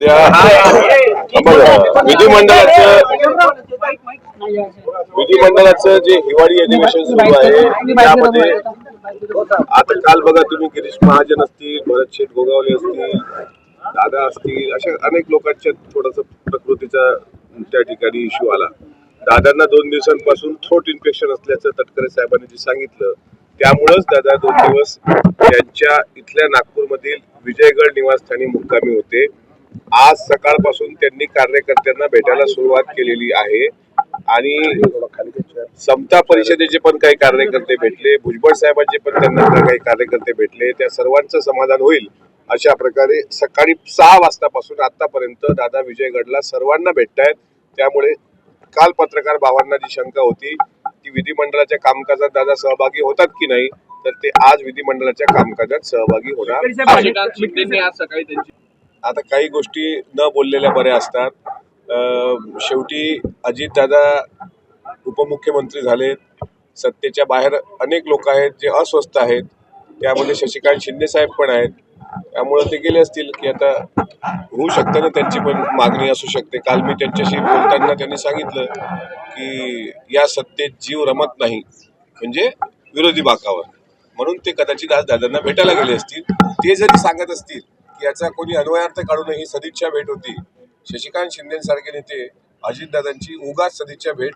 सध्या विधिमंडळाचं जे हिवाळी अधिवेशन सुरू आहे त्यामध्ये आता काल बघा तुम्ही गिरीश महाजन असतील, भरत शेठ गोगावले असतील, दादा असतील, अशा अनेक लोकांच्या थोडस प्रकृतीचा त्या ठिकाणी इश्यू आला. दादांना 2 दिवसांपासून थ्रोट इन्फेक्शन असल्याचं तटकरे साहेबांनी जे सांगितलं त्यामुळेच दादा 2 दिवस त्यांच्या इथल्या नागपूरमधील विजयगड निवासस्थानी मुक्कामी होते. आज सकाळपासून त्यांनी कार्यकर्त्यांना भेटायला सुरुवात केलेली आहे आणि समता परिषदेचे पण काही कार्यकर्ते भेटले, भुजबळ साहेबांचे पण त्यांना काही कार्यकर्ते भेटले. त्या सर्वांचं समाधान होईल अशा प्रकारे सकाळी 6 वाजतापासून आतापर्यंत दादा विजयगडला सर्वांना भेटतायत. त्यामुळे काल पत्रकार भावांना जी शंका होती की विधिमंडळाच्या कामकाजात दादा सहभागी होतात की नाही, तर ते आज विधिमंडळाच्या कामकाजात सहभागी होणार. आता काही गोष्टी न बोललेल्या बऱ्या असतात. शेवटी अजितदादा उपमुख्यमंत्री झालेत, सत्तेच्या बाहेर अनेक लोक आहेत जे अस्वस्थ आहेत, त्यामध्ये शशिकांत शिंदे साहेब पण आहेत. त्यामुळे ते गेले असतील की आता होऊ शकतं ना, त्यांची पण मागणी असू शकते. काल मी त्यांच्याशी बोलताना त्यांनी सांगितलं की या सत्तेत जीव रमत नाही, म्हणजे विरोधी बाकावर, म्हणून ते कदाचित आज दादांना भेटायला गेले असतील. ते जरी सांगत असतील की याचा कोणी अन्वयार्थ काढू नये, ही सदिच्छा भेट होती, शशिकांत शिंदेसारखे नेते अजितदादांची उगाच सदिच्छा भेट